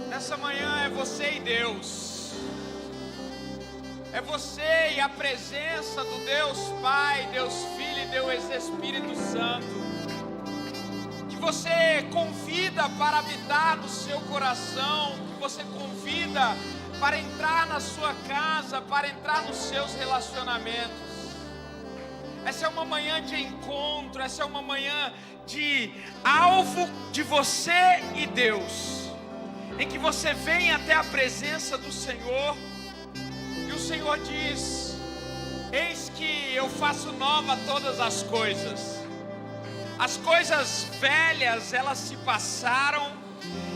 Nessa manhã é você e Deus. É você e a presença do Deus Pai, Deus Filho e Deus Espírito Santo, que você convida para habitar no seu coração, que você convida para entrar na sua casa, para entrar nos seus relacionamentos. Essa é uma manhã de encontro, essa é uma manhã de alvo de você e Deus, em que você vem até a presença do Senhor, e o Senhor diz: eis que eu faço nova todas as coisas velhas, elas se passaram,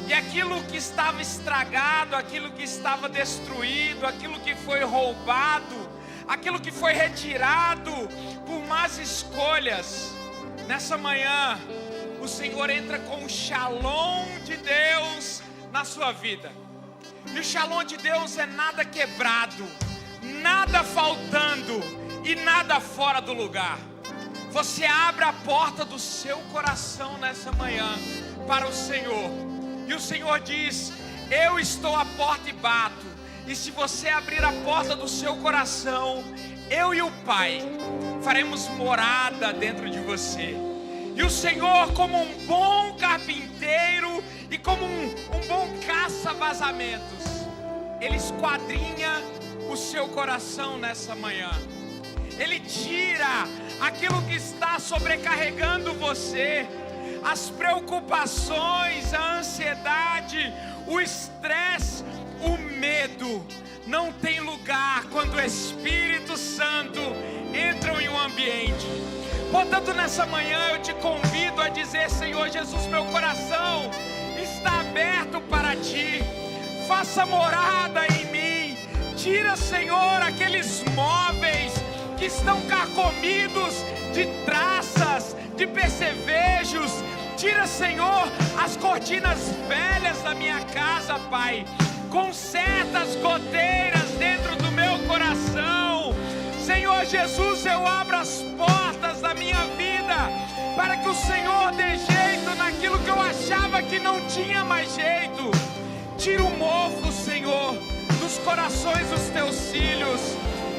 e aquilo que estava estragado, aquilo que estava destruído, aquilo que foi roubado, aquilo que foi retirado por más escolhas, nessa manhã o Senhor entra com o shalom de Deus na sua vida. E o shalom de Deus é nada quebrado, nada faltando e nada fora do lugar. Você abre a porta do seu coração nessa manhã para o Senhor, e o Senhor diz: eu estou à porta e bato. E se você abrir a porta do seu coração, eu e o Pai faremos morada dentro de você. E o Senhor, como um bom carpinteiro e como um bom caça-vazamentos, Ele esquadrinha o seu coração nessa manhã. Ele tira aquilo que está sobrecarregando você, as preocupações, a ansiedade, o estresse, o medo. Não tem lugar quando o Espírito Santo entra em um ambiente. Portanto, nessa manhã eu te convido a dizer: Senhor Jesus, meu coração está aberto para Ti. Faça morada em mim. Tira, Senhor, aqueles móveis que estão carcomidos de traças, de percevejos. Tira, Senhor, as cortinas velhas da minha casa, Pai. Conserta as goteiras dentro do meu coração. Senhor Jesus, eu abro as portas da minha vida para que o Senhor dê jeito naquilo que eu achava que não tinha mais jeito. Tira o mofo, Senhor, dos corações dos teus filhos.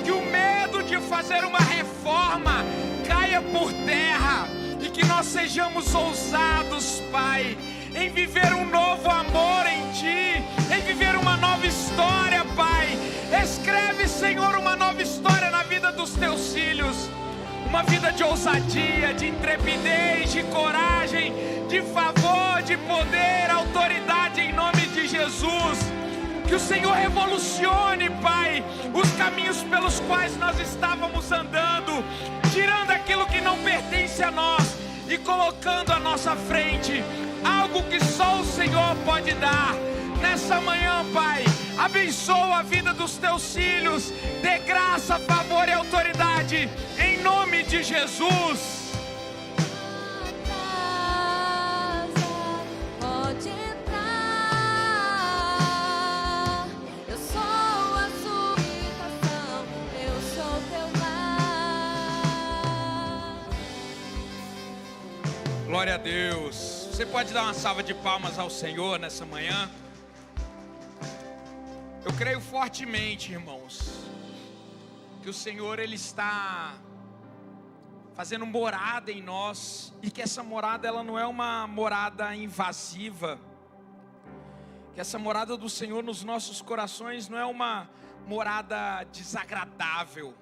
Que o medo de fazer uma reforma caia por terra, e que nós sejamos ousados, Pai, em viver um novo amor em Ti, em viver uma nova história, Pai. Escreve, Senhor, uma nova história na vida dos Teus filhos, uma vida de ousadia, de intrepidez, de coragem, de favor, de poder, autoridade, em nome de Jesus. Que o Senhor revolucione, Pai, os caminhos pelos quais nós estávamos andando, tirando aquilo que não pertence a nós e colocando à nossa frente algo que só o Senhor pode dar. Nessa manhã, Pai, abençoa a vida dos Teus filhos, dê graça, favor e autoridade, em nome de Jesus. Glória a Deus. Você pode dar uma salva de palmas ao Senhor nessa manhã? Eu creio fortemente, irmãos, que o Senhor, Ele está fazendo morada em nós, e que essa morada, ela não é uma morada invasiva, que essa morada do Senhor nos nossos corações não é uma morada desagradável,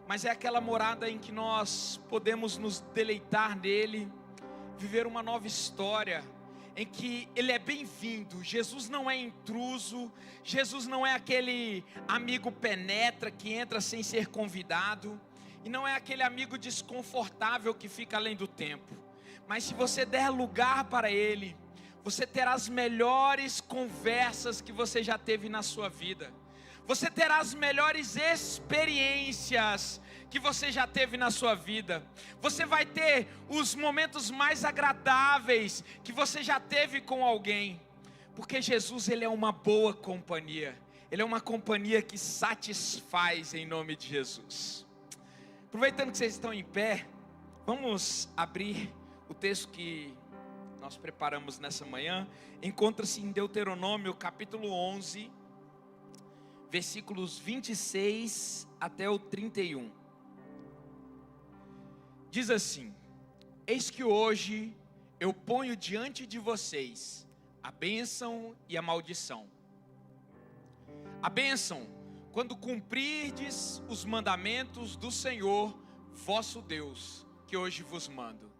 mas é aquela morada em que nós podemos nos deleitar nele, viver uma nova história, em que Ele é bem-vindo. Jesus não é intruso, Jesus não é aquele amigo penetra que entra sem ser convidado, e não é aquele amigo desconfortável que fica além do tempo. Mas se você der lugar para Ele, você terá as melhores conversas que você já teve na sua vida. Você terá as melhores experiências que você já teve na sua vida. Você vai ter os momentos mais agradáveis que você já teve com alguém. Porque Jesus, Ele é uma boa companhia. Ele é uma companhia que satisfaz, em nome de Jesus. Aproveitando que vocês estão em pé, Vamos abrir o texto que nós preparamos nessa manhã. Encontra-se em Deuteronômio capítulo 11, versículos 26 até o 31. Diz assim: eis que hoje eu ponho diante de vocês a bênção e a maldição. A bênção, quando cumprirdes os mandamentos do Senhor vosso Deus, que hoje vos mando.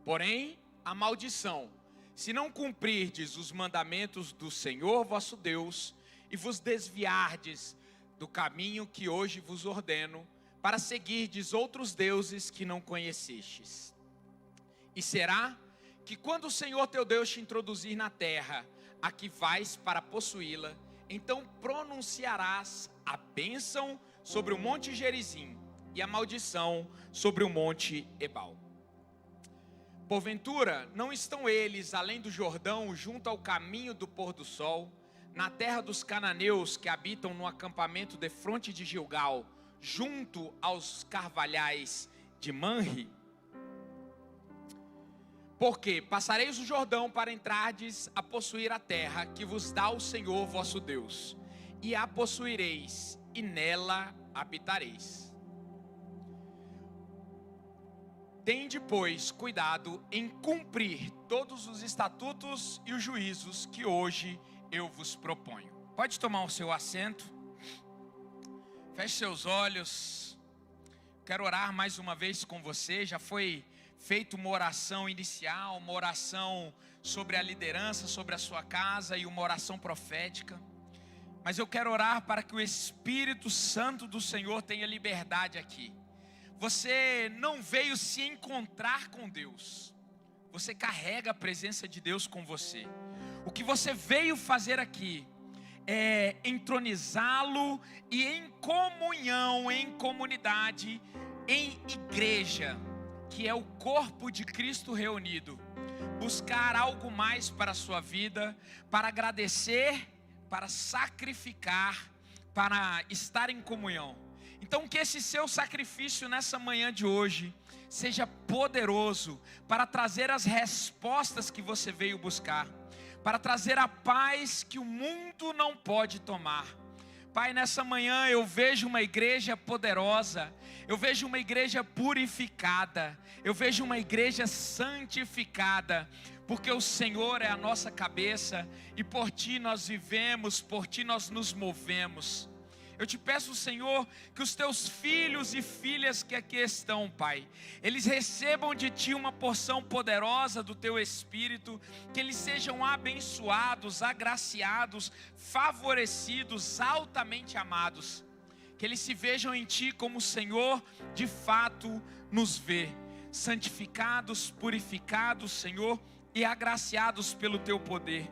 Porém, a maldição, se não cumprirdes os mandamentos do Senhor vosso Deus, e vos desviardes do caminho que hoje vos ordeno, para seguirdes outros deuses que não conhecestes. E será que quando o Senhor teu Deus te introduzir na terra, a que vais para possuí-la, então pronunciarás a bênção sobre o monte Gerizim, e a maldição sobre o monte Ebal. Porventura, não estão eles além do Jordão, junto ao caminho do pôr do sol, na terra dos cananeus que habitam no acampamento defronte de Gilgal, junto aos carvalhais de Manre? Porque passareis o Jordão para entrardes a possuir a terra que vos dá o Senhor vosso Deus, e a possuireis, e nela habitareis. Tende, pois, cuidado em cumprir todos os estatutos e os juízos que hoje eu vos proponho. Pode tomar o seu assento. Feche seus olhos. Quero orar mais uma vez com você. Já foi feita uma oração inicial, uma oração sobre a liderança, sobre a sua casa e uma oração profética. Mas eu quero orar para que o Espírito Santo do Senhor tenha liberdade aqui. Você não veio se encontrar com Deus, você carrega a presença de Deus com você. O que você veio fazer aqui é entronizá-lo e em comunhão, em comunidade, em igreja, que é o corpo de Cristo reunido, buscar algo mais para a sua vida, para agradecer, para sacrificar, para estar em comunhão. Então que esse seu sacrifício nessa manhã de hoje seja poderoso para trazer as respostas que você veio buscar, para trazer a paz que o mundo não pode tomar. Pai, nessa manhã eu vejo uma igreja poderosa, eu vejo uma igreja purificada, eu vejo uma igreja santificada, porque o Senhor é a nossa cabeça e por Ti nós vivemos, por Ti nós nos movemos. Eu te peço, Senhor, que os teus filhos e filhas que aqui estão, Pai, eles recebam de Ti uma porção poderosa do Teu Espírito, que eles sejam abençoados, agraciados, favorecidos, altamente amados, que eles se vejam em Ti como o Senhor de fato nos vê, santificados, purificados, Senhor, e agraciados pelo Teu poder.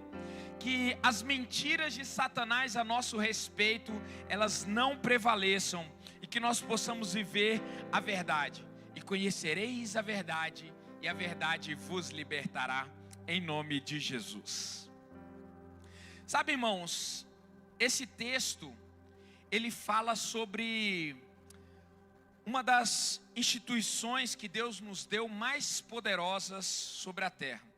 Que as mentiras de Satanás a nosso respeito, elas não prevaleçam, e que nós possamos viver a verdade. E conhecereis a verdade, e a verdade vos libertará, em nome de Jesus. Sabe, irmãos, esse texto, ele fala sobre uma das instituições que Deus nos deu mais poderosas sobre a terra.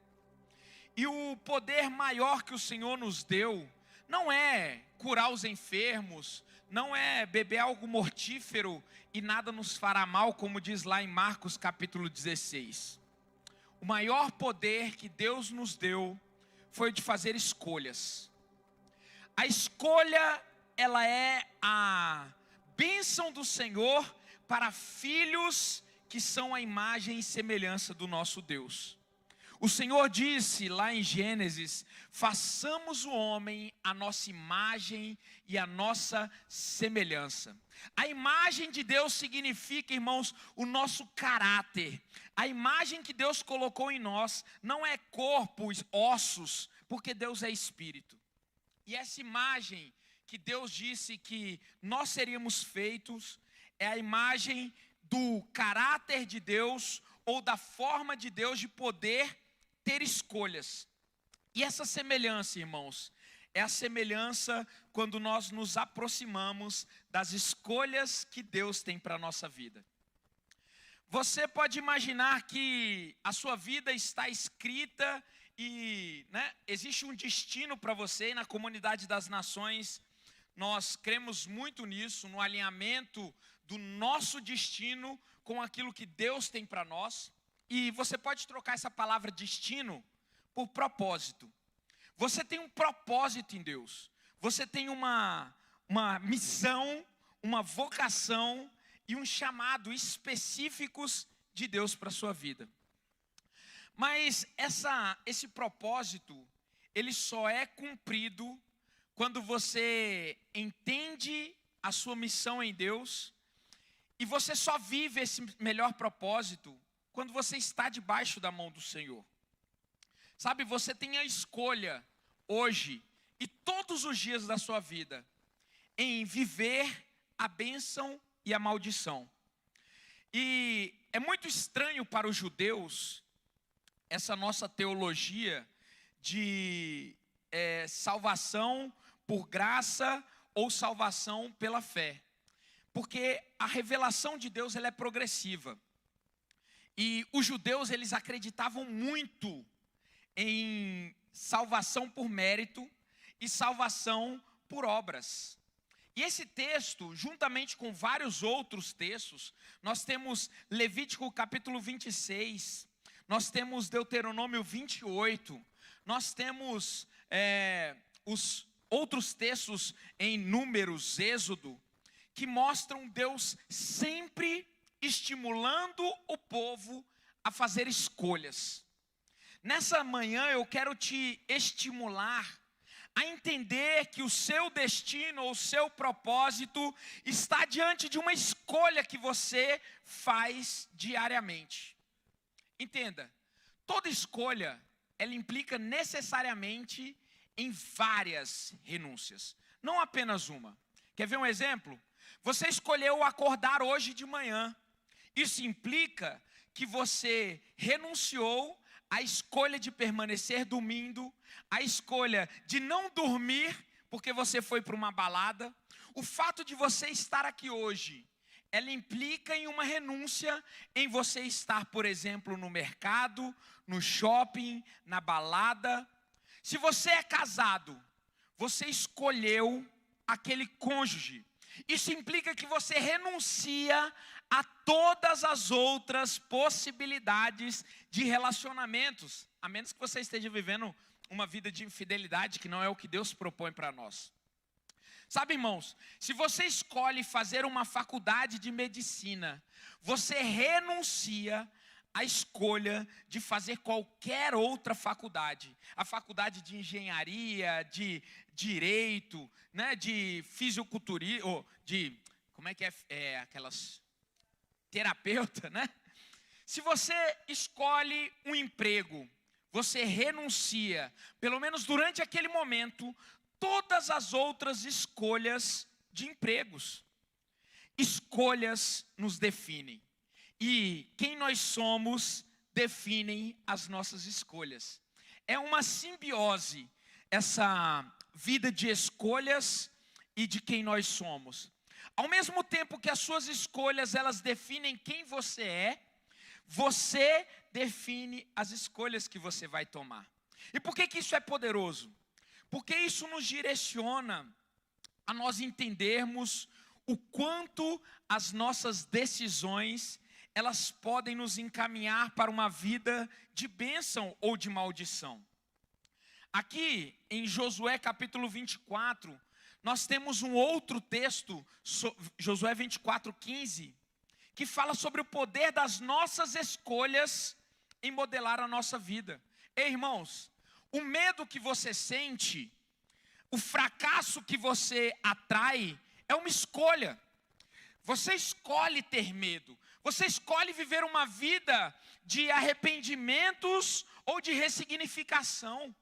E o poder maior que o Senhor nos deu não é curar os enfermos, não é beber algo mortífero e nada nos fará mal, como diz lá em Marcos capítulo 16. O maior poder que Deus nos deu foi o de fazer escolhas. A escolha, ela é a bênção do Senhor para filhos que são a imagem e semelhança do nosso Deus. O Senhor disse lá em Gênesis: façamos o homem a nossa imagem e a nossa semelhança. A imagem de Deus significa, irmãos, o nosso caráter. A imagem que Deus colocou em nós não é corpo, ossos, porque Deus é espírito. E essa imagem que Deus disse que nós seríamos feitos é a imagem do caráter de Deus, ou da forma de Deus de poder ter escolhas. E essa semelhança, irmãos, é a semelhança quando nós nos aproximamos das escolhas que Deus tem para a nossa vida. Você pode imaginar que a sua vida está escrita e, existe um destino para você, e na comunidade das nações nós cremos muito nisso, no alinhamento do nosso destino com aquilo que Deus tem para nós. E você pode trocar essa palavra destino por propósito. Você tem um propósito em Deus. Você tem uma missão, uma vocação e um chamado específicos de Deus para a sua vida. Mas esse propósito, ele só é cumprido quando você entende a sua missão em Deus, e você só vive esse melhor propósito quando você está debaixo da mão do Senhor. Sabe, você tem a escolha hoje e todos os dias da sua vida em viver a bênção e a maldição. E é muito estranho para os judeus essa nossa teologia de salvação por graça ou salvação pela fé. Porque a revelação de Deus, ela é progressiva. E os judeus, eles acreditavam muito em salvação por mérito e salvação por obras. E esse texto, juntamente com vários outros textos, nós temos Levítico capítulo 26, nós temos Deuteronômio 28, nós temos os outros textos em Números, Êxodo, que mostram Deus sempre estimulando o povo a fazer escolhas. Nessa manhã eu quero te estimular a entender que o seu destino ou o seu propósito está diante de uma escolha que você faz diariamente. Entenda, toda escolha, ela implica necessariamente em várias renúncias, não apenas uma. Quer ver um exemplo? Você escolheu acordar hoje de manhã. Isso implica que você renunciou à escolha de permanecer dormindo, à escolha de não dormir porque você foi para uma balada. O fato de você estar aqui hoje, ela implica em uma renúncia em você estar, por exemplo, no mercado, no shopping, na balada. Se você é casado, você escolheu aquele cônjuge. Isso implica que você renuncia a todas as outras possibilidades de relacionamentos, a menos que você esteja vivendo uma vida de infidelidade, que não é o que Deus propõe para nós. Sabe, irmãos, se você escolhe fazer uma faculdade de medicina, você renuncia à escolha de fazer qualquer outra faculdade. A faculdade de engenharia, de direito, de fisiculturismo, ou de, aquelas terapeuta, Se você escolhe um emprego, você renuncia, pelo menos durante aquele momento, todas as outras escolhas de empregos. Escolhas nos definem. E quem nós somos definem as nossas escolhas. É uma simbiose essa vida de escolhas e de quem nós somos. Ao mesmo tempo que as suas escolhas, elas definem quem você define as escolhas que você vai tomar. E por que isso é poderoso? Porque isso nos direciona a nós entendermos o quanto as nossas decisões, elas podem nos encaminhar para uma vida de bênção ou de maldição. Aqui em Josué capítulo 24, nós temos um outro texto, Josué 24:15, que fala sobre o poder das nossas escolhas em modelar a nossa vida. Ei, irmãos, o medo que você sente, o fracasso que você atrai, é uma escolha. Você escolhe ter medo. Você escolhe viver uma vida de arrependimentos ou de ressignificação.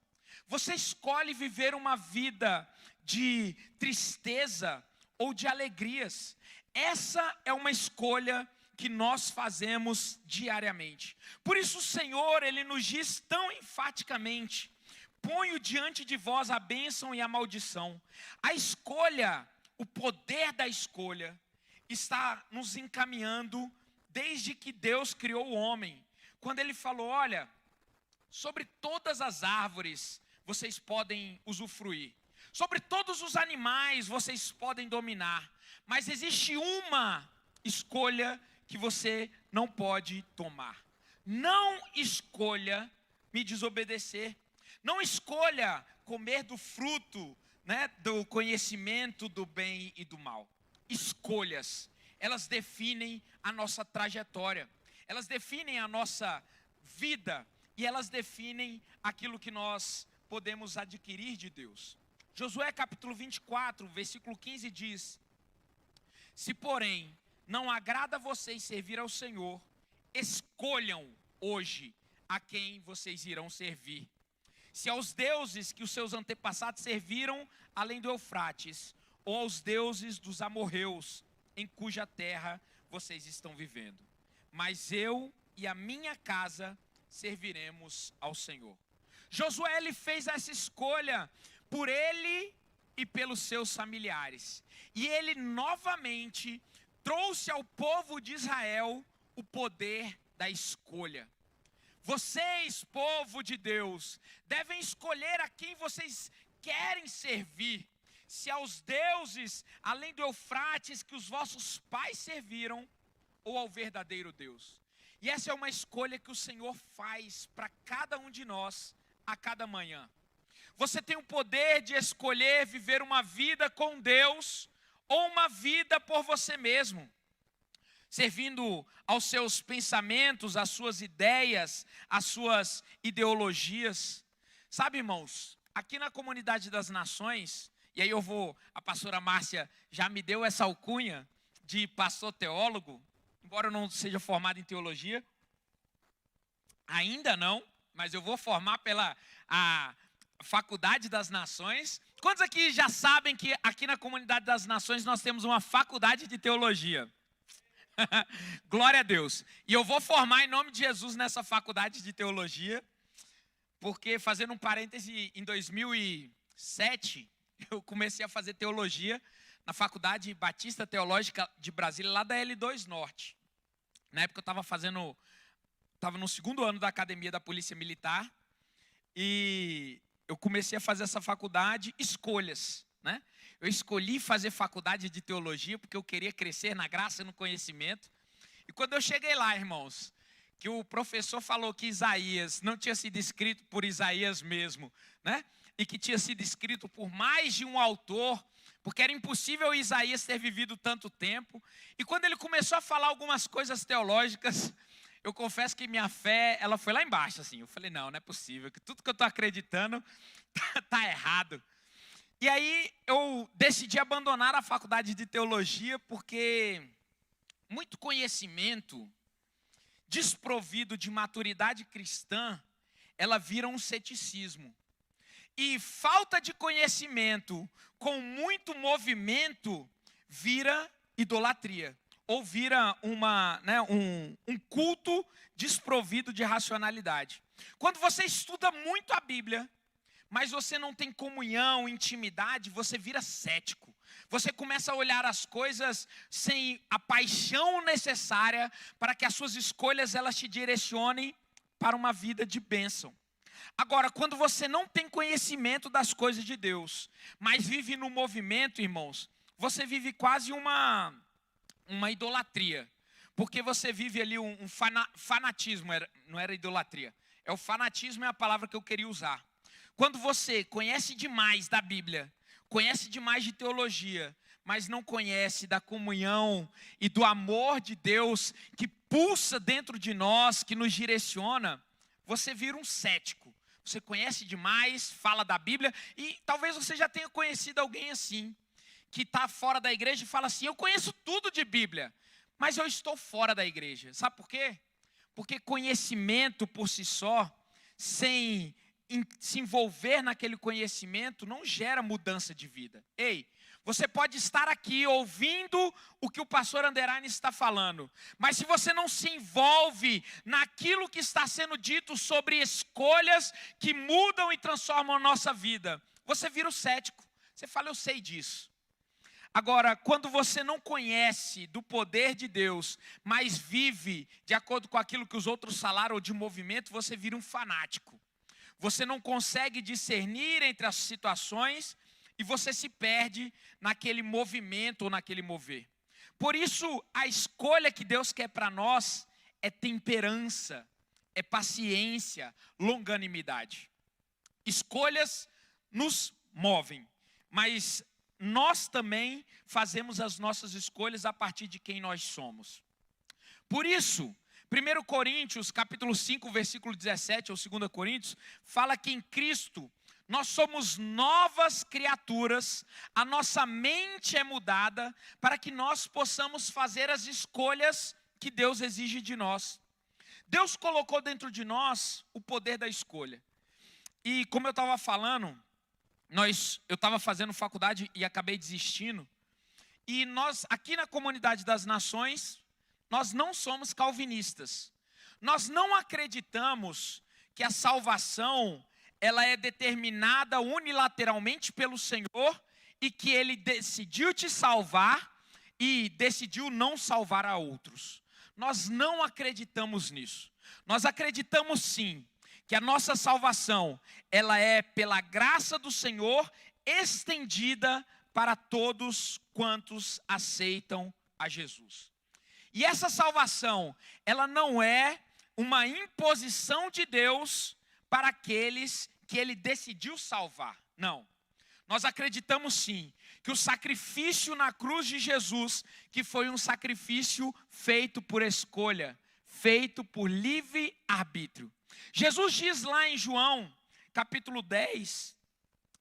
Você escolhe viver uma vida de tristeza ou de alegrias. Essa é uma escolha que nós fazemos diariamente. Por isso o Senhor, Ele nos diz tão enfaticamente: ponho diante de vós a bênção e a maldição. A escolha, o poder da escolha, está nos encaminhando desde que Deus criou o homem. Quando ele falou, olha, sobre todas as árvores vocês podem usufruir. Sobre todos os animais vocês podem dominar. Mas existe uma escolha que você não pode tomar. Não escolha me desobedecer. Não escolha comer do fruto, né, do conhecimento do bem e do mal. Escolhas, elas definem a nossa trajetória. Elas definem a nossa vida e elas definem aquilo que nós podemos adquirir de Deus. Josué capítulo 24, versículo 15 diz: se porém não agrada a vocês servir ao Senhor, escolham hoje a quem vocês irão servir. Se aos deuses que os seus antepassados serviram além do Eufrates, ou aos deuses dos amorreus, em cuja terra vocês estão vivendo. Mas eu e a minha casa serviremos ao Senhor. Josué, ele fez essa escolha por ele e pelos seus familiares. E ele novamente trouxe ao povo de Israel o poder da escolha. Vocês, povo de Deus, devem escolher a quem vocês querem servir. Se aos deuses, além do Eufrates, que os vossos pais serviram, ou ao verdadeiro Deus. E essa é uma escolha que o Senhor faz para cada um de nós, a cada manhã. Você tem o poder de escolher viver uma vida com Deus, ou uma vida por você mesmo. Servindo aos seus pensamentos, às suas ideias, às suas ideologias. Sabe, irmãos, aqui na Comunidade das Nações, e aí a pastora Márcia já me deu essa alcunha de pastor teólogo, embora eu não seja formado em teologia, ainda não, mas eu vou formar pela a Faculdade das Nações. Quantos aqui já sabem que aqui na Comunidade das Nações nós temos uma faculdade de teologia? Glória a Deus. E eu vou formar em nome de Jesus nessa faculdade de teologia, porque, fazendo um parêntese, em 2007, eu comecei a fazer teologia na Faculdade Batista Teológica de Brasília, lá da L2 Norte. Na época eu estava no segundo ano da Academia da Polícia Militar, e eu comecei a fazer essa faculdade, escolhas, né? Eu escolhi fazer faculdade de teologia porque eu queria crescer na graça e no conhecimento. E quando eu cheguei lá, irmãos, que o professor falou que Isaías não tinha sido escrito por Isaías mesmo, né? E que tinha sido escrito por mais de um autor, porque era impossível Isaías ter vivido tanto tempo. E quando ele começou a falar algumas coisas teológicas, eu confesso que minha fé, ela foi lá embaixo, assim. Eu falei, não é possível, que tudo que eu estou acreditando tá errado. E aí eu decidi abandonar a faculdade de teologia, porque muito conhecimento desprovido de maturidade cristã, ela vira um ceticismo. E falta de conhecimento com muito movimento vira idolatria. Ou vira um culto desprovido de racionalidade. Quando você estuda muito a Bíblia, mas você não tem comunhão, intimidade, você vira cético. Você começa a olhar as coisas sem a paixão necessária para que as suas escolhas elas te direcionem para uma vida de bênção. Agora, quando você não tem conhecimento das coisas de Deus, mas vive no movimento, irmãos, você vive quase uma idolatria. Porque você vive ali um fanatismo, não era idolatria. O fanatismo é a palavra que eu queria usar. Quando você conhece demais da Bíblia, conhece demais de teologia, mas não conhece da comunhão e do amor de Deus que pulsa dentro de nós, que nos direciona, você vira um cético. Você conhece demais, fala da Bíblia, e talvez você já tenha conhecido alguém assim, que está fora da igreja e fala assim, eu conheço tudo de Bíblia, mas eu estou fora da igreja. Sabe por quê? Porque conhecimento por si só, sem se envolver naquele conhecimento, não gera mudança de vida. Ei, você pode estar aqui ouvindo o que o pastor Anderani está falando, mas se você não se envolve naquilo que está sendo dito sobre escolhas que mudam e transformam a nossa vida, você vira o cético. Você fala, eu sei disso. Agora, quando você não conhece do poder de Deus, mas vive de acordo com aquilo que os outros falaram ou de movimento, você vira um fanático. Você não consegue discernir entre as situações e você se perde naquele movimento ou naquele mover. Por isso, a escolha que Deus quer para nós é temperança, é paciência, longanimidade. Escolhas nos movem, mas nós também fazemos as nossas escolhas a partir de quem nós somos. Por isso, 1 Coríntios, capítulo 5, versículo 17, ou 2 Coríntios, fala que em Cristo nós somos novas criaturas, a nossa mente é mudada para que nós possamos fazer as escolhas que Deus exige de nós. Deus colocou dentro de nós o poder da escolha. E como eu estava falando, eu estava fazendo faculdade e acabei desistindo. E nós, aqui na Comunidade das Nações, nós não somos calvinistas. Nós não acreditamos que a salvação ela é determinada unilateralmente pelo Senhor e que Ele decidiu te salvar e decidiu não salvar a outros. Nós não acreditamos nisso. Nós acreditamos sim que a nossa salvação, ela é pela graça do Senhor, estendida para todos quantos aceitam a Jesus. E essa salvação, ela não é uma imposição de Deus para aqueles que Ele decidiu salvar. Não. Nós acreditamos sim, que o sacrifício na cruz de Jesus, que foi um sacrifício feito por escolha, feito por livre arbítrio. Jesus diz lá em João, capítulo 10,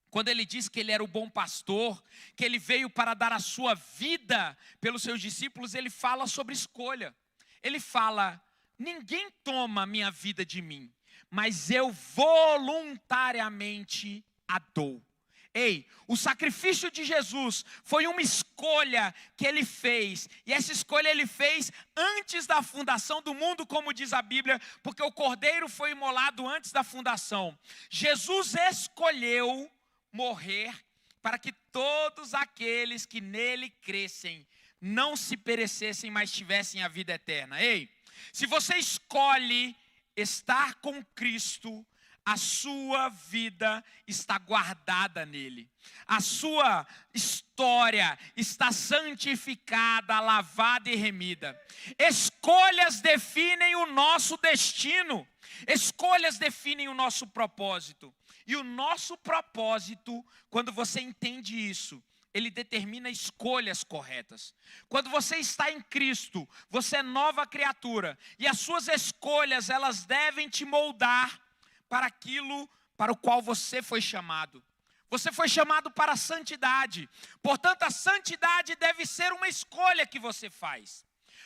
quando ele diz que ele era o bom pastor, que ele veio para dar a sua vida pelos seus discípulos, ele fala sobre escolha. Ele fala, ninguém toma a minha vida de mim, mas eu voluntariamente a dou. Ei, o sacrifício de Jesus foi uma escolha que Ele fez. E essa escolha Ele fez antes da fundação do mundo, como diz a Bíblia, porque o Cordeiro foi imolado antes da fundação. Jesus escolheu morrer para que todos aqueles que nele crescem não se perecessem, mas tivessem a vida eterna. Ei, se você escolhe estar com Cristo, a sua vida está guardada nele. A sua história está santificada, lavada e remida. Escolhas definem o nosso destino. Escolhas definem o nosso propósito. E o nosso propósito, quando você entende isso, ele determina escolhas corretas. Quando você está em Cristo, você é nova criatura. E as suas escolhas, elas devem te moldar para aquilo para o qual você foi chamado. Você foi chamado para a santidade. Portanto, a santidade deve ser uma escolha que você faz.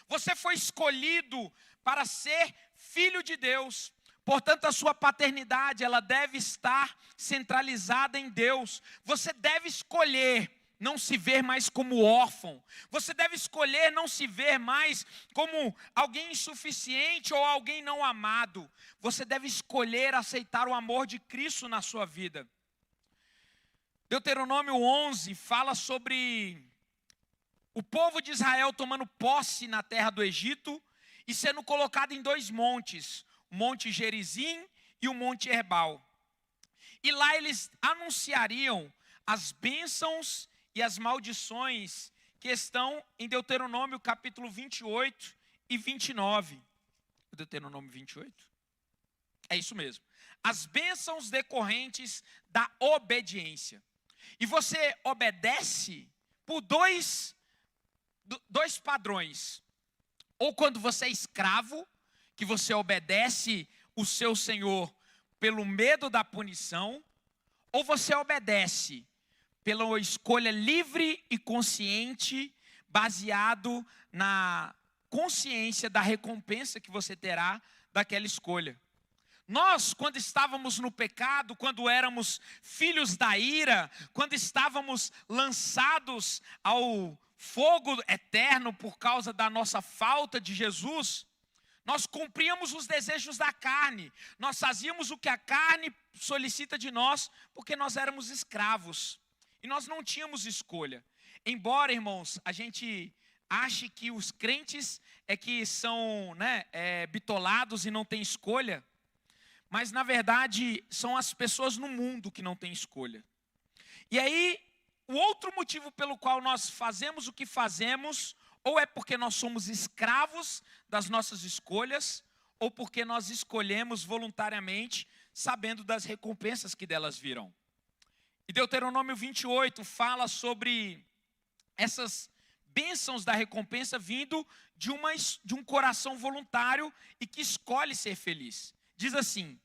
Você foi escolhido para ser filho de Deus. Portanto, a sua paternidade, ela deve estar centralizada em Deus. Você deve escolher não se ver mais como órfão. Você deve escolher não se ver mais como alguém insuficiente ou alguém não amado. Você deve escolher aceitar o amor de Cristo na sua vida. Deuteronômio 11 fala sobre o povo de Israel tomando posse na terra do Egito e sendo colocado em dois montes, o Monte Gerizim e o Monte Herbal. E lá eles anunciariam as bênçãos e as maldições que estão em Deuteronômio capítulo 28 e 29. Deuteronômio 28? É isso mesmo. As bênçãos decorrentes da obediência. E você obedece por dois padrões. Ou quando você é escravo, que você obedece o seu senhor pelo medo da punição, ou você obedece pela escolha livre e consciente, baseado na consciência da recompensa que você terá daquela escolha. Nós, quando estávamos no pecado, quando éramos filhos da ira, quando estávamos lançados ao fogo eterno por causa da nossa falta de Jesus, nós cumpríamos os desejos da carne, nós fazíamos o que a carne solicita de nós, porque nós éramos escravos. E nós não tínhamos escolha. Embora, irmãos, a gente ache que os crentes é que são bitolados e não têm escolha, mas na verdade são as pessoas no mundo que não têm escolha. E aí, o outro motivo pelo qual nós fazemos o que fazemos, ou é porque nós somos escravos das nossas escolhas, ou porque nós escolhemos voluntariamente, sabendo das recompensas que delas virão. E Deuteronômio 28 fala sobre essas bênçãos da recompensa vindo de um coração voluntário e que escolhe ser feliz. Diz assim: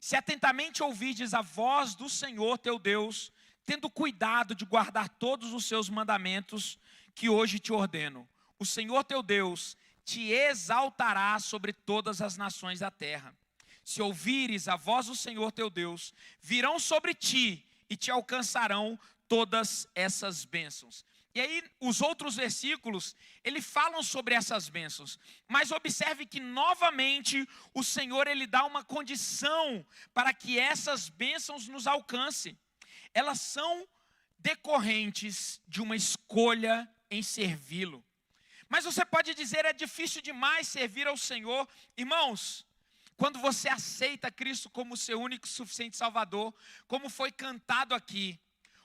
se atentamente ouvirdes a voz do Senhor teu Deus, tendo cuidado de guardar todos os seus mandamentos que hoje te ordeno, o Senhor teu Deus te exaltará sobre todas as nações da terra. Se ouvires a voz do Senhor teu Deus, virão sobre ti e te alcançarão todas essas bênçãos. E aí, os outros versículos, ele falam sobre essas bênçãos. Mas observe que, novamente, o Senhor, ele dá uma condição para que essas bênçãos nos alcancem. Elas são decorrentes de uma escolha em servi-lo. Mas você pode dizer, é difícil demais servir ao Senhor. Irmãos, quando você aceita Cristo como seu único e suficiente Salvador, como foi cantado aqui,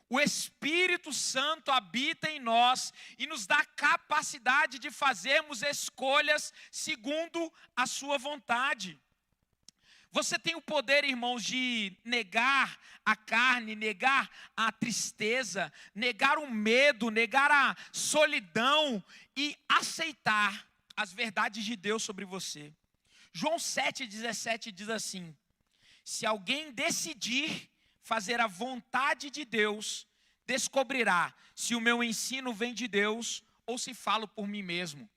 o Espírito Santo habita em nós e nos dá capacidade de fazermos escolhas segundo a sua vontade. Você tem o poder, irmãos, de negar a carne, negar a tristeza, negar o medo, negar a solidão e aceitar as verdades de Deus sobre você. João 7,17 diz assim: se alguém decidir fazer a vontade de Deus, descobrirá se o meu ensino vem de Deus ou se falo por mim mesmo.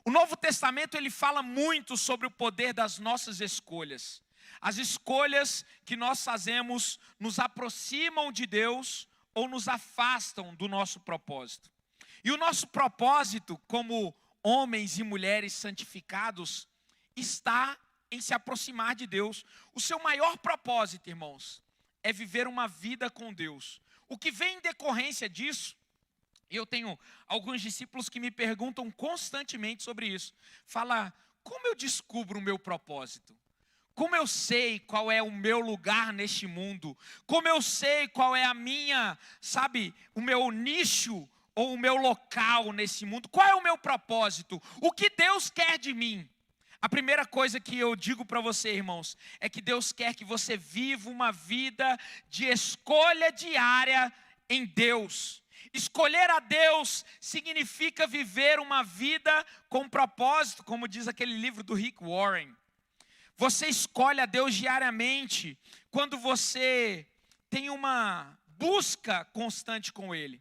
O Novo Testamento, ele fala muito sobre o poder das nossas escolhas. As escolhas que nós fazemos nos aproximam de Deus ou nos afastam do nosso propósito. E o nosso propósito como homens e mulheres santificados está em se aproximar de Deus. O seu maior propósito, irmãos, é viver uma vida com Deus. O que vem em decorrência disso, e eu tenho alguns discípulos que me perguntam constantemente sobre isso. Fala, como eu descubro o meu propósito? Como eu sei qual é o meu lugar neste mundo? Como eu sei qual é a minha, o meu nicho ou o meu local nesse mundo? Qual é o meu propósito? O que Deus quer de mim? A primeira coisa que eu digo para você, irmãos, é que Deus quer que você viva uma vida de escolha diária em Deus. Escolher a Deus significa viver uma vida com propósito, como diz aquele livro do Rick Warren. Você escolhe a Deus diariamente quando você tem uma busca constante com Ele.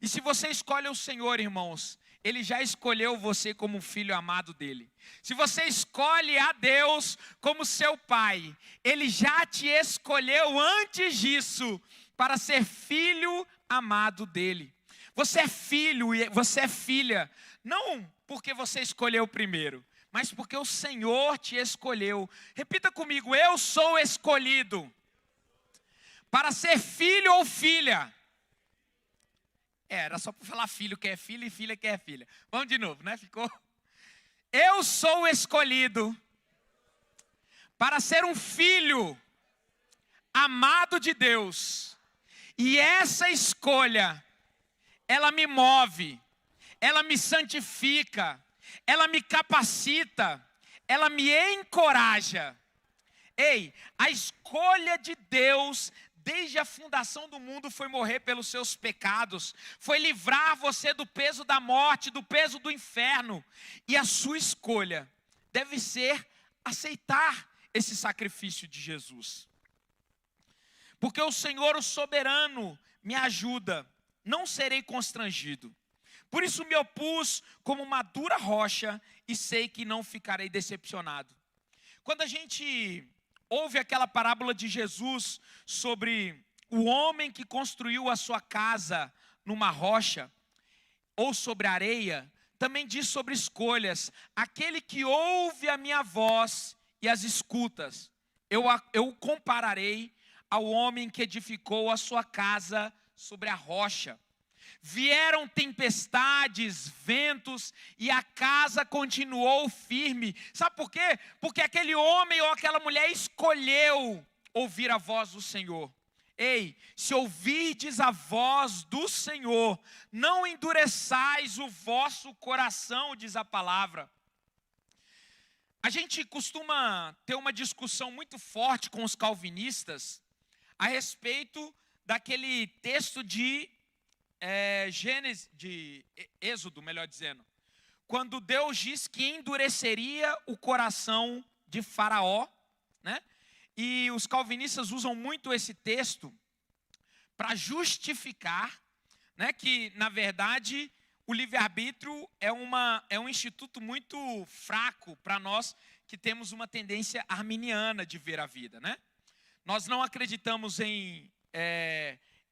E se você escolhe o Senhor, irmãos, Ele já escolheu você como filho amado dEle. Se você escolhe a Deus como seu Pai, Ele já te escolheu antes disso para ser filho amado dEle. Você é filho e você é filha, não porque você escolheu primeiro, mas porque o Senhor te escolheu. Repita comigo, eu sou escolhido para ser filho ou filha. Era só para falar filho que é filho e filha que é filha. Vamos de novo, né? Ficou? Eu sou escolhido para ser um filho amado de Deus. E essa escolha, ela me move, ela me santifica, ela me capacita, ela me encoraja. Ei, a escolha de Deus desde a fundação do mundo foi morrer pelos seus pecados, foi livrar você do peso da morte, do peso do inferno. E a sua escolha deve ser aceitar esse sacrifício de Jesus. Porque o Senhor, o soberano, me ajuda, não serei constrangido. Por isso me opus como uma dura rocha e sei que não ficarei decepcionado. Quando a gente ouve aquela parábola de Jesus sobre o homem que construiu a sua casa numa rocha ou sobre areia, também diz sobre escolhas. Aquele que ouve a minha voz e as escutas, eu o compararei ao homem que edificou a sua casa sobre a rocha. Vieram tempestades, ventos, e a casa continuou firme. Sabe por quê? Porque aquele homem ou aquela mulher escolheu ouvir a voz do Senhor. Ei, se ouvirdes a voz do Senhor, não endureçais o vosso coração, diz a palavra. A gente costuma ter uma discussão muito forte com os calvinistas a respeito daquele texto de Êxodo, melhor dizendo, quando Deus diz que endureceria o coração de Faraó, né? E os calvinistas usam muito esse texto para justificar, né, que, na verdade, o livre-arbítrio é um instituto muito fraco para nós que temos uma tendência arminiana de ver a vida, né? Nós não acreditamos em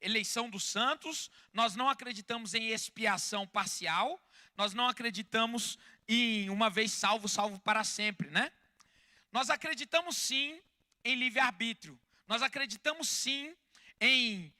eleição dos santos, nós não acreditamos em expiação parcial, nós não acreditamos em uma vez salvo, salvo para sempre, né? Nós acreditamos sim em livre-arbítrio, nós acreditamos sim em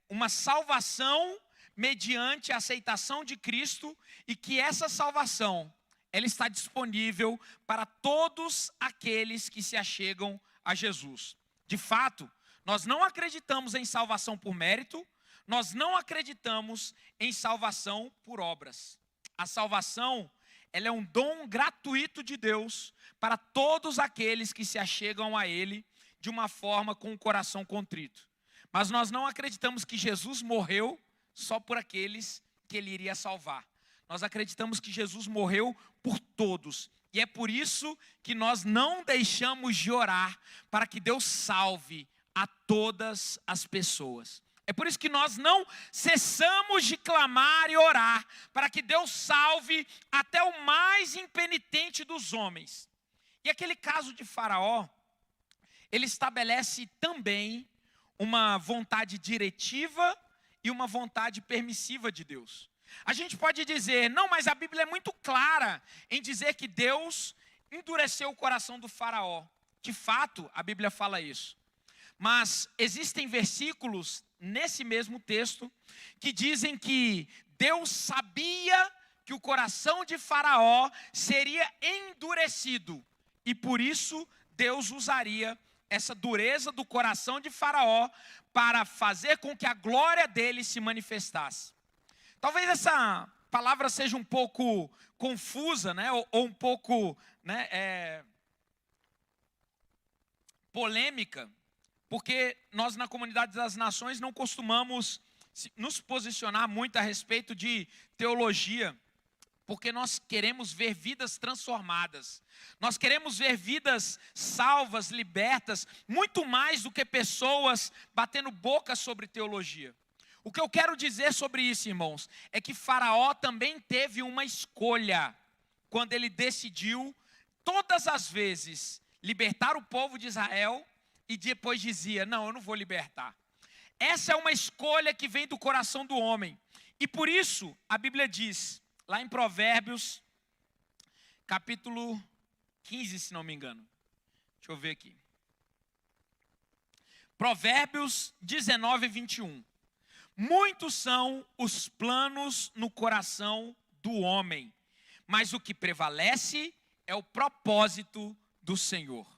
uma salvação mediante a aceitação de Cristo, e que essa salvação, ela está disponível para todos aqueles que se achegam a Jesus. De fato, nós não acreditamos em salvação por mérito, nós não acreditamos em salvação por obras. A salvação, ela é um dom gratuito de Deus para todos aqueles que se achegam a Ele de uma forma com o coração contrito. Mas nós não acreditamos que Jesus morreu só por aqueles que Ele iria salvar. Nós acreditamos que Jesus morreu por todos. E é por isso que nós não deixamos de orar para que Deus salve a todas as pessoas. É por isso que nós não cessamos de clamar e orar para que Deus salve até o mais impenitente dos homens. E aquele caso de Faraó, ele estabelece também uma vontade diretiva e uma vontade permissiva de Deus. A gente pode dizer, não, mas a Bíblia é muito clara em dizer que Deus endureceu o coração do Faraó. De fato, a Bíblia fala isso. Mas existem versículos nesse mesmo texto que dizem que Deus sabia que o coração de Faraó seria endurecido. E por isso Deus usaria essa dureza do coração de Faraó para fazer com que a glória dele se manifestasse. Talvez essa palavra seja um pouco confusa, né? ou um pouco, né, polêmica, porque nós na comunidade das nações não costumamos nos posicionar muito a respeito de teologia, porque nós queremos ver vidas transformadas, nós queremos ver vidas salvas, libertas, muito mais do que pessoas batendo boca sobre teologia. O que eu quero dizer sobre isso, irmãos, é que Faraó também teve uma escolha quando ele decidiu, todas as vezes, libertar o povo de Israel e depois dizia, não, eu não vou libertar. Essa é uma escolha que vem do coração do homem. E por isso, a Bíblia diz, lá em Provérbios, capítulo 15, se não me engano. Deixa eu ver aqui. Provérbios 19, 21. Muitos são os planos no coração do homem, mas o que prevalece é o propósito do Senhor.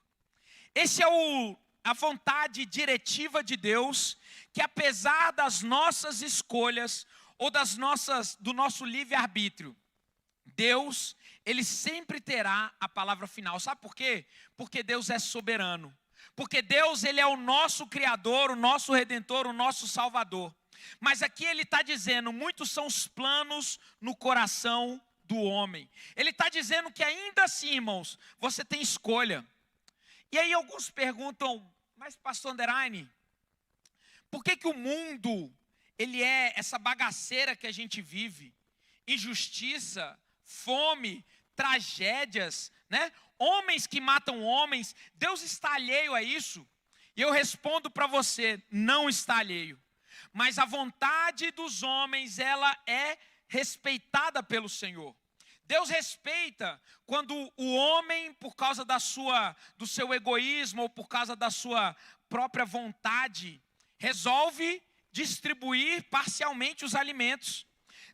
Esse é a vontade diretiva de Deus, que apesar das nossas escolhas ou do nosso livre-arbítrio, Deus, Ele sempre terá a palavra final. Sabe por quê? Porque Deus é soberano. Porque Deus, Ele é o nosso Criador, o nosso Redentor, o nosso Salvador. Mas aqui Ele está dizendo, muitos são os planos no coração do homem. Ele está dizendo que ainda assim, irmãos, você tem escolha. E aí alguns perguntam, mas pastor Underline, por que o mundo, ele é essa bagaceira que a gente vive? Injustiça, fome, tragédias, né? Homens que matam homens, Deus está alheio a isso? E eu respondo para você, não está alheio. Mas a vontade dos homens, ela é respeitada pelo Senhor. Deus respeita quando o homem, por causa do seu egoísmo ou por causa da sua própria vontade, resolve distribuir parcialmente os alimentos.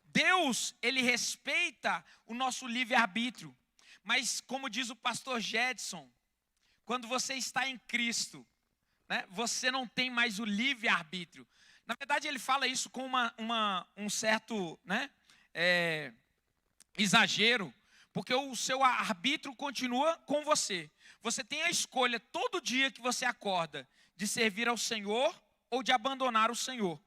Deus, ele respeita o nosso livre-arbítrio. Mas, como diz o pastor Jedson, quando você está em Cristo, né, você não tem mais o livre-arbítrio. Na verdade, ele fala isso com um certo, né, exagero, porque o seu arbítrio continua com você. Você tem a escolha todo dia que você acorda de servir ao Senhor ou de abandonar o Senhor.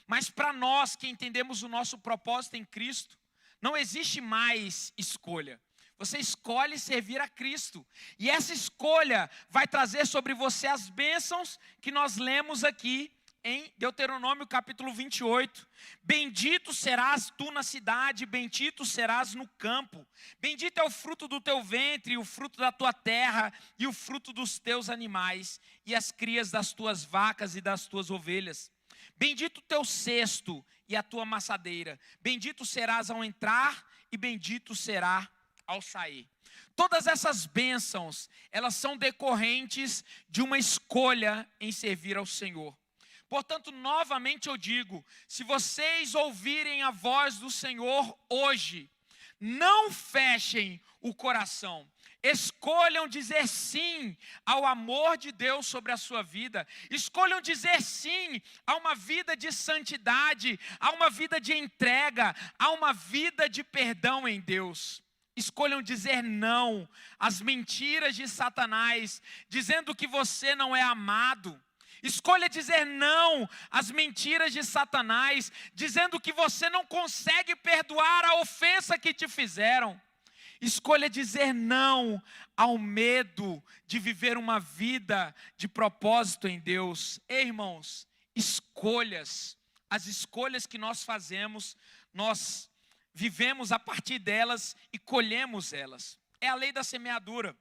Mas para nós que entendemos o nosso propósito em Cristo, não existe mais escolha. Você escolhe servir a Cristo. E essa escolha vai trazer sobre você as bênçãos que nós lemos aqui em Deuteronômio capítulo 28. Bendito serás tu na cidade, bendito serás no campo. Bendito é o fruto do teu ventre, o fruto da tua terra e o fruto dos teus animais, e as crias das tuas vacas e das tuas ovelhas. Bendito o teu cesto e a tua amassadeira. Bendito serás ao entrar e bendito será ao sair. Todas essas bênçãos, elas são decorrentes de uma escolha em servir ao Senhor. Portanto, novamente eu digo, se vocês ouvirem a voz do Senhor hoje, não fechem o coração. Escolham dizer sim ao amor de Deus sobre a sua vida. Escolham dizer sim a uma vida de santidade, a uma vida de entrega, a uma vida de perdão em Deus. Escolham dizer não às mentiras de Satanás, dizendo que você não é amado. Escolha dizer não às mentiras de Satanás, dizendo que você não consegue perdoar a ofensa que te fizeram. Escolha dizer não ao medo de viver uma vida de propósito em Deus. Ei, irmãos, escolhas, as escolhas que nós fazemos, nós vivemos a partir delas e colhemos elas. É a lei da semeadura,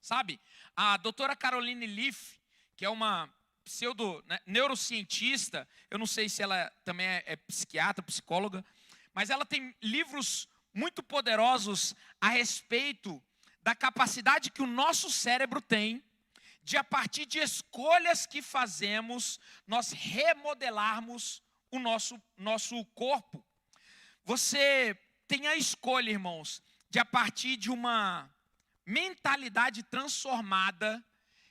sabe? A doutora Caroline Leaf, que é uma neurocientista, eu não sei se ela também é psiquiatra, psicóloga, mas ela tem livros muito poderosos a respeito da capacidade que o nosso cérebro tem de, a partir de escolhas que fazemos, nós remodelarmos o nosso corpo. Você tem a escolha, irmãos, de, a partir de uma mentalidade transformada,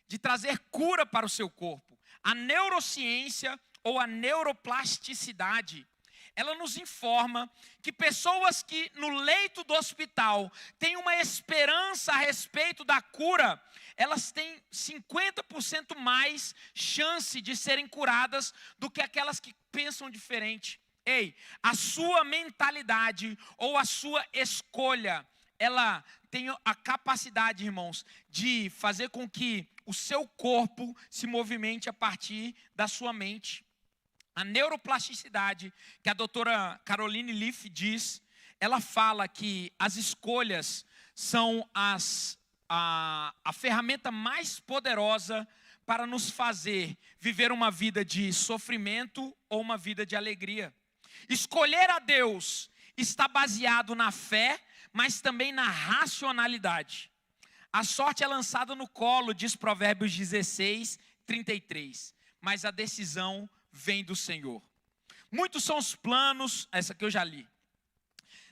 de trazer cura para o seu corpo. A neurociência ou a neuroplasticidade, ela nos informa que pessoas que no leito do hospital têm uma esperança a respeito da cura, elas têm 50% mais chance de serem curadas do que aquelas que pensam diferente. Ei, a sua mentalidade ou a sua escolha, ela tem a capacidade, irmãos, de fazer com que o seu corpo se movimente a partir da sua mente. A neuroplasticidade, que a doutora Caroline Leaf diz, ela fala que as escolhas são a ferramenta mais poderosa para nos fazer viver uma vida de sofrimento ou uma vida de alegria. Escolher a Deus está baseado na fé, mas também na racionalidade. A sorte é lançada no colo, diz Provérbios 16, 33. Mas a decisão vem do Senhor. Muitos são os planos, essa que eu já li.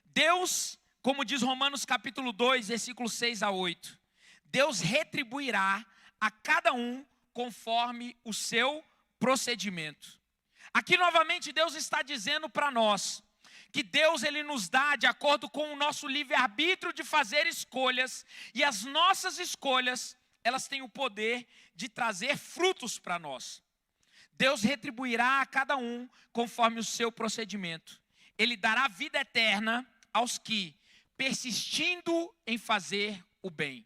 Deus, como diz Romanos capítulo 2, versículos 6 a 8. Deus retribuirá a cada um conforme o seu procedimento. Aqui novamente Deus está dizendo para nós que Deus ele nos dá de acordo com o nosso livre-arbítrio de fazer escolhas, e as nossas escolhas, elas têm o poder de trazer frutos para nós. Deus retribuirá a cada um conforme o seu procedimento. Ele dará vida eterna aos que, persistindo em fazer o bem,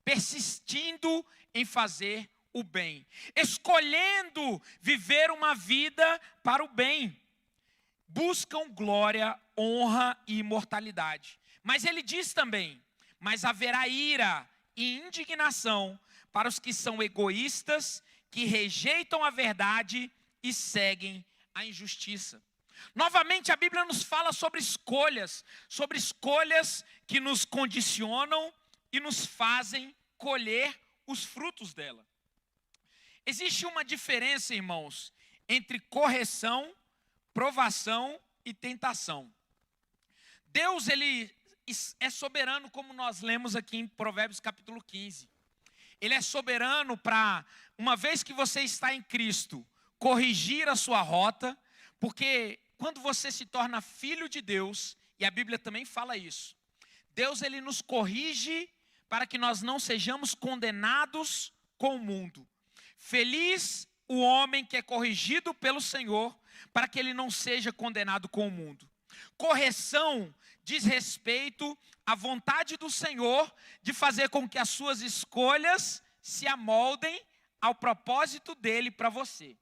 persistindo em fazer o bem, escolhendo viver uma vida para o bem, buscam glória, honra e imortalidade. Mas ele diz também, mas haverá ira e indignação para os que são egoístas, que rejeitam a verdade e seguem a injustiça. Novamente a Bíblia nos fala sobre escolhas que nos condicionam e nos fazem colher os frutos dela. Existe uma diferença, irmãos, entre correção, provação e tentação. Deus, ele é soberano, como nós lemos aqui em Provérbios capítulo 15. Ele é soberano para, uma vez que você está em Cristo, corrigir a sua rota, porque quando você se torna filho de Deus, e a Bíblia também fala isso, Deus, ele nos corrige para que nós não sejamos condenados com o mundo. Feliz o homem que é corrigido pelo Senhor, para que ele não seja condenado com o mundo. Correção diz respeito à vontade do Senhor de fazer com que as suas escolhas se amoldem ao propósito dele para você.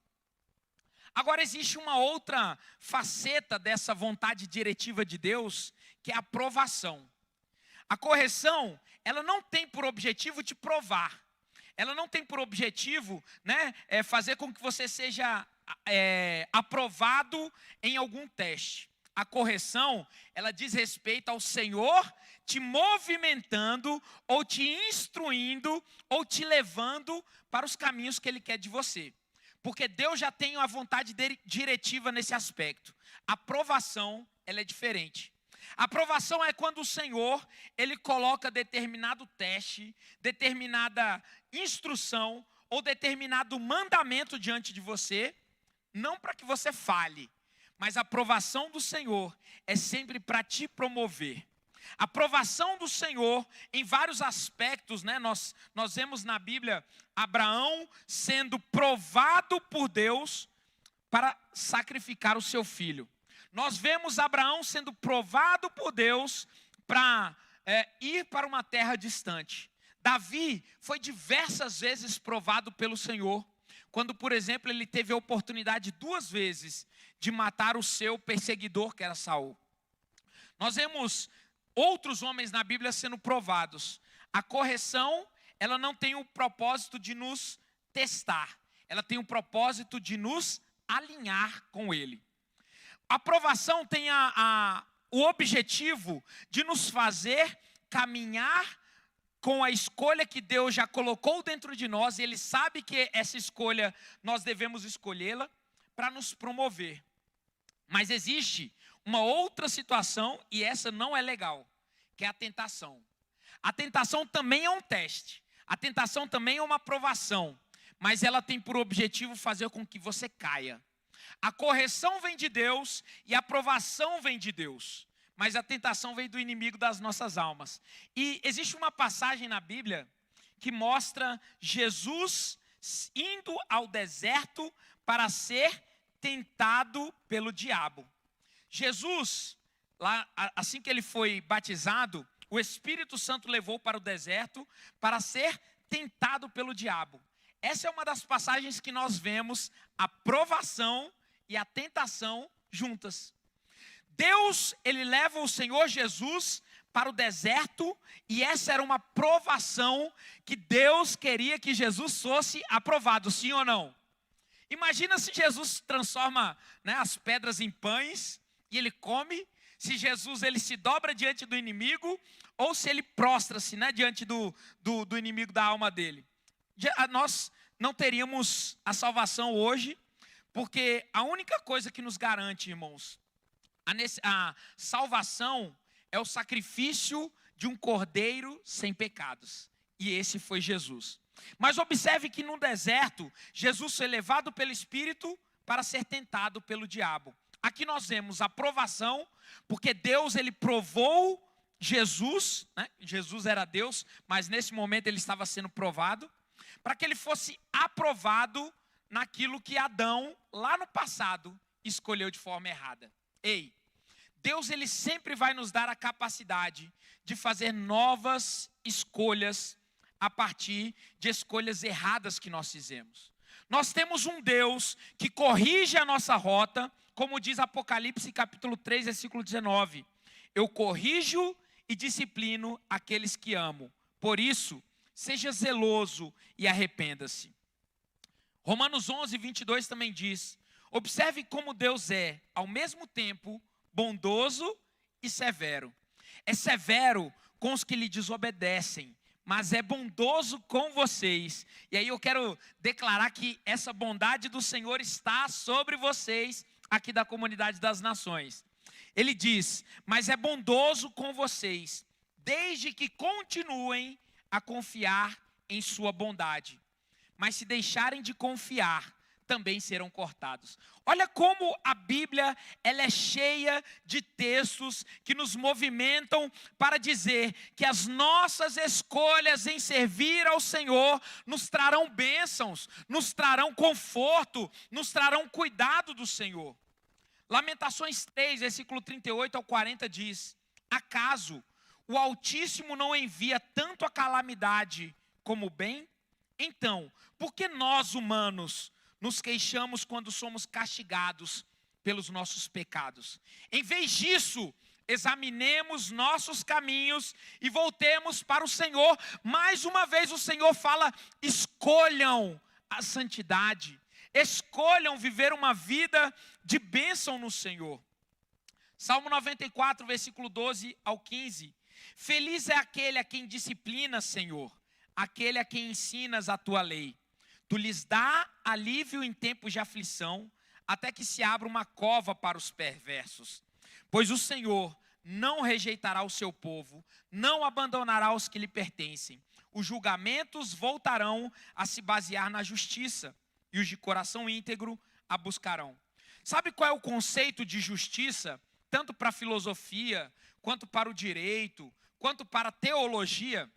Agora existe uma outra faceta dessa vontade diretiva de Deus, que é a provação. A correção, ela não tem por objetivo te provar. Ela não tem por objetivo, fazer com que você seja aprovado em algum teste. A correção, ela diz respeito ao Senhor te movimentando, ou te instruindo, ou te levando para os caminhos que Ele quer de você. Porque Deus já tem uma vontade diretiva nesse aspecto. A aprovação, ela é diferente. A aprovação é quando o Senhor, Ele coloca determinado teste, determinada instrução, ou determinado mandamento diante de você, não para que você fale, mas a aprovação do Senhor é sempre para te promover. A aprovação do Senhor em vários aspectos, nós vemos na Bíblia Abraão sendo provado por Deus para sacrificar o seu filho. Nós vemos Abraão sendo provado por Deus para ir para uma terra distante. Davi foi diversas vezes provado pelo Senhor, quando, por exemplo, ele teve a oportunidade 2 vezes de matar o seu perseguidor, que era Saul. Nós vemos outros homens na Bíblia sendo provados. A correção, ela não tem o propósito de nos testar, ela tem o propósito de nos alinhar com Ele. A aprovação tem o objetivo de nos fazer caminhar com a escolha que Deus já colocou dentro de nós, e Ele sabe que essa escolha nós devemos escolhê-la para nos promover. Mas existe uma outra situação, e essa não é legal, que é a tentação. A tentação também é um teste, a tentação também é uma provação, mas ela tem por objetivo fazer com que você caia. A correção vem de Deus e a provação vem de Deus, mas a tentação vem do inimigo das nossas almas. E existe uma passagem na Bíblia que mostra Jesus indo ao deserto para ser tentado pelo diabo. Jesus, lá, assim que ele foi batizado, o Espírito Santo levou para o deserto para ser tentado pelo diabo. Essa é uma das passagens que nós vemos a provação e a tentação juntas. Deus, ele leva o Senhor Jesus para o deserto, e essa era uma provação que Deus queria que Jesus fosse aprovado, sim ou não? Imagina se Jesus transforma as pedras em pães e ele come, se Jesus ele se dobra diante do inimigo, ou se ele prostra-se diante do inimigo da alma dele. Nós não teríamos a salvação hoje, porque a única coisa que nos garante, irmãos, a salvação é o sacrifício de um cordeiro sem pecados. E esse foi Jesus. Mas observe que no deserto, Jesus foi levado pelo Espírito para ser tentado pelo diabo. Aqui nós vemos a provação, porque Deus ele provou Jesus, Jesus era Deus, mas nesse momento ele estava sendo provado, para que ele fosse aprovado naquilo que Adão, lá no passado, escolheu de forma errada. Ei, Deus ele sempre vai nos dar a capacidade de fazer novas escolhas a partir de escolhas erradas que nós fizemos. Nós temos um Deus que corrige a nossa rota, como diz Apocalipse capítulo 3, versículo 19. Eu corrijo e disciplino aqueles que amo. Por isso, seja zeloso e arrependa-se. Romanos 11, 22 também diz: observe como Deus é, ao mesmo tempo, bondoso e severo. É severo com os que lhe desobedecem, mas é bondoso com vocês. E aí eu quero declarar que essa bondade do Senhor está sobre vocês, aqui da Comunidade das Nações. Ele diz, mas é bondoso com vocês, desde que continuem a confiar em sua bondade. Mas se deixarem de confiar, também serão cortados. Olha como a Bíblia ela é cheia de textos que nos movimentam para dizer que as nossas escolhas em servir ao Senhor nos trarão bênçãos, nos trarão conforto, nos trarão cuidado do Senhor. Lamentações 3, versículo 38 ao 40 diz, acaso o Altíssimo não envia tanto a calamidade como o bem? Então, por que nós humanos nos queixamos quando somos castigados pelos nossos pecados? Em vez disso, examinemos nossos caminhos e voltemos para o Senhor. Mais uma vez o Senhor fala, escolham a santidade, escolham viver uma vida de bênção no Senhor. Salmo 94, versículo 12 ao 15. Feliz é aquele a quem disciplina, Senhor, aquele a quem ensinas a tua lei. Tu lhes dá alívio em tempos de aflição, até que se abra uma cova para os perversos. Pois o Senhor não rejeitará o seu povo, não abandonará os que lhe pertencem. Os julgamentos voltarão a se basear na justiça, e os de coração íntegro a buscarão. Sabe qual é o conceito de justiça? Tanto para a filosofia, quanto para o direito, quanto para a teologia.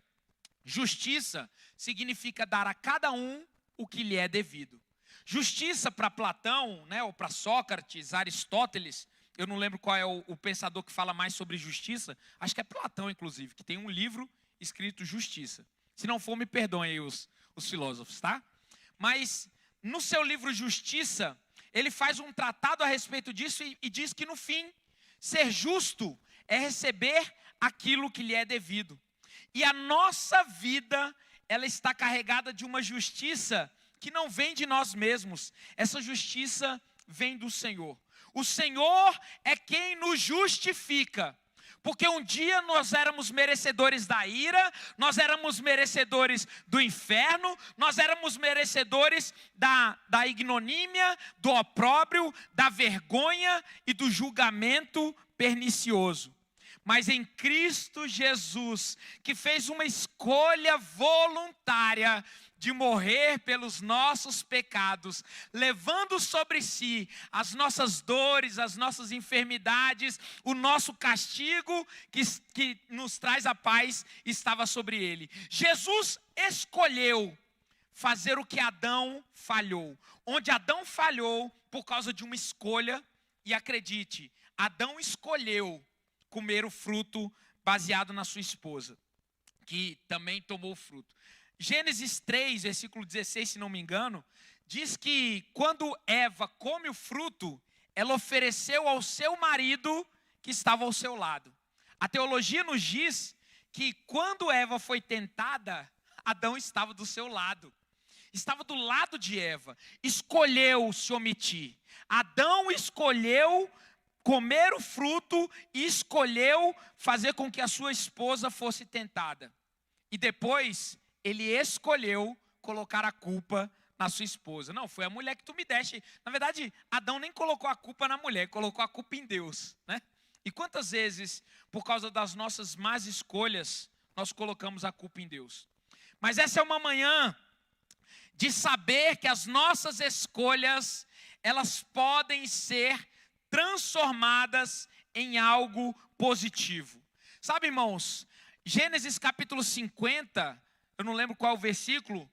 Justiça significa dar a cada um o que lhe é devido. Justiça para Platão, né, ou para Sócrates, Aristóteles, eu não lembro qual é o pensador que fala mais sobre justiça, acho que é Platão, inclusive, que tem um livro escrito Justiça. Se não for, me perdoem aí os filósofos, tá? Mas no seu livro Justiça, ele faz um tratado a respeito disso e diz que no fim, ser justo é receber aquilo que lhe é devido. E a nossa vida, ela está carregada de uma justiça que não vem de nós mesmos. Essa justiça vem do Senhor. O Senhor é quem nos justifica. Porque um dia nós éramos merecedores da ira, nós éramos merecedores do inferno, nós éramos merecedores da ignomínia, do opróbrio, da vergonha e do julgamento pernicioso. Mas em Cristo Jesus, que fez uma escolha voluntária de morrer pelos nossos pecados, levando sobre si as nossas dores, as nossas enfermidades, o nosso castigo que nos traz a paz, estava sobre ele. Jesus escolheu fazer o que Adão falhou. Onde Adão falhou por causa de uma escolha, e acredite, Adão escolheu comer o fruto baseado na sua esposa, que também tomou o fruto. Gênesis 3, versículo 16, se não me engano, diz que quando Eva come o fruto, ela ofereceu ao seu marido que estava ao seu lado. A teologia nos diz que quando Eva foi tentada, Adão estava do seu lado. Estava do lado de Eva. Escolheu se omitir. Adão escolheu comer o fruto e escolheu fazer com que a sua esposa fosse tentada. E depois, ele escolheu colocar a culpa na sua esposa. Não, foi a mulher que tu me deste. Na verdade, Adão nem colocou a culpa na mulher, colocou a culpa em Deus, né? E quantas vezes, por causa das nossas más escolhas, nós colocamos a culpa em Deus? Mas essa é uma manhã de saber que as nossas escolhas, elas podem ser transformadas em algo positivo. Sabe, irmãos, Gênesis capítulo 50, eu não lembro qual é o versículo,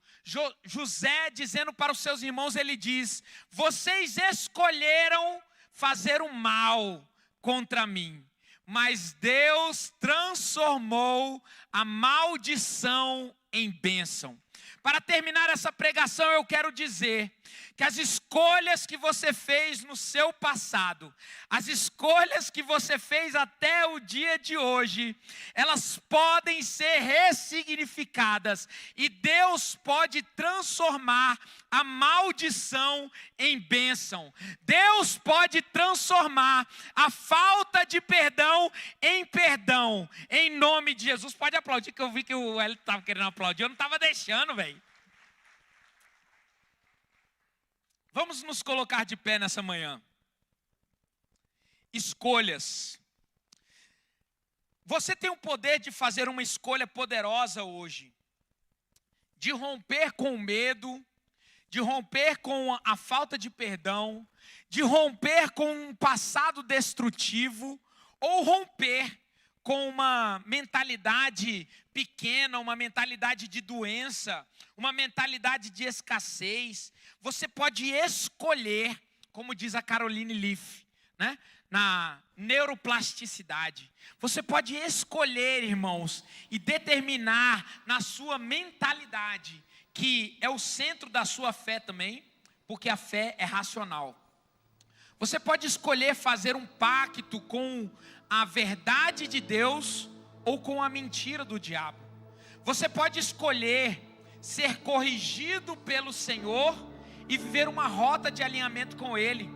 José dizendo para os seus irmãos, ele diz, vocês escolheram fazer o mal contra mim, mas Deus transformou a maldição em bênção, Para terminar essa pregação, eu quero dizer que as escolhas que você fez no seu passado, as escolhas que você fez até o dia de hoje, elas podem ser ressignificadas e Deus pode transformar a maldição em bênção. Deus pode transformar a falta de perdão em perdão, em nome de Jesus. Pode aplaudir, que eu vi que o Hélio estava querendo aplaudir, eu não estava deixando, velho. Vamos nos colocar de pé nessa manhã. Escolhas. Você tem o poder de fazer uma escolha poderosa hoje, de romper com o medo, de romper com a falta de perdão, de romper com um passado destrutivo, ou romper com uma mentalidade pequena, uma mentalidade de doença, uma mentalidade de escassez. Você pode escolher, como diz a Caroline Leaf, né? Na neuroplasticidade. Você pode escolher, irmãos, e determinar na sua mentalidade, que é o centro da sua fé também, porque a fé é racional. Você pode escolher fazer um pacto com a verdade de Deus ou com a mentira do diabo. Você pode escolher ser corrigido pelo Senhor e viver uma rota de alinhamento com Ele.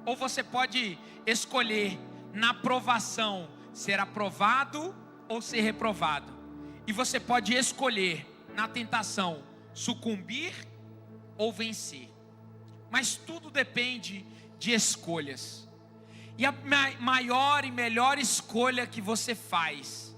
Ou você pode escolher na provação ser aprovado ou ser reprovado. E você pode escolher na tentação sucumbir ou vencer. Mas tudo depende de escolhas. E a maior e melhor escolha que você faz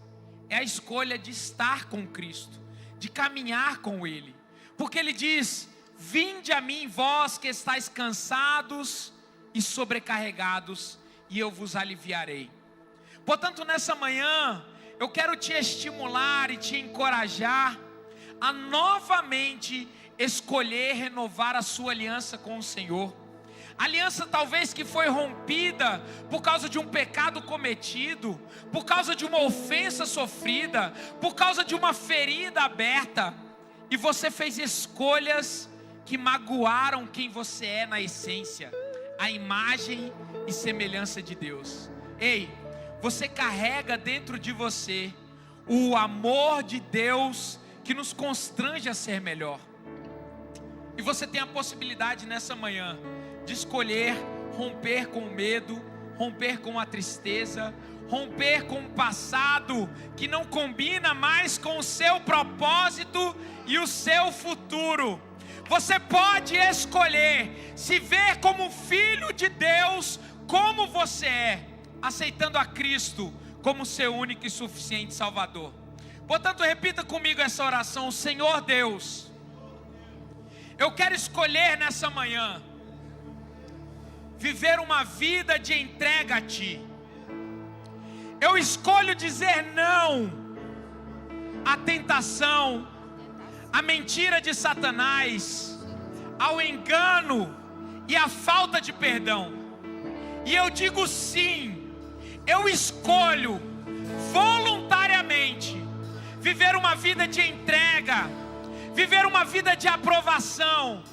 é a escolha de estar com Cristo, de caminhar com Ele. Porque Ele diz: vinde a mim, vós que estáis cansados e sobrecarregados, e eu vos aliviarei. Portanto, nessa manhã, eu quero te estimular e te encorajar a novamente escolher renovar a sua aliança com o Senhor. Aliança talvez que foi rompida por causa de um pecado cometido, por causa de uma ofensa sofrida, por causa de uma ferida aberta. E você fez escolhas que magoaram quem você é na essência, a imagem e semelhança de Deus. Ei, você carrega dentro de você o amor de Deus que nos constrange a ser melhor. E você tem a possibilidade nessa manhã de escolher romper com o medo, romper com a tristeza, romper com o passado que não combina mais com o seu propósito e o seu futuro. Você pode escolher se ver como filho de Deus, como você é, aceitando a Cristo como seu único e suficiente Salvador. Portanto, repita comigo essa oração: Senhor Deus, eu quero escolher nessa manhã viver uma vida de entrega a Ti. Eu escolho dizer não à tentação, à mentira de Satanás, ao engano e à falta de perdão. E eu digo sim, eu escolho voluntariamente viver uma vida de entrega, viver uma vida de aprovação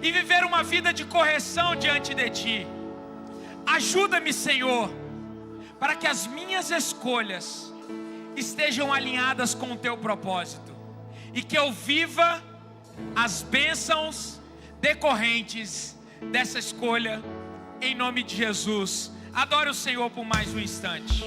e viver uma vida de correção diante de Ti. Ajuda-me, Senhor, para que as minhas escolhas estejam alinhadas com o Teu propósito e que eu viva as bênçãos decorrentes dessa escolha, em nome de Jesus. Adore o Senhor por mais um instante.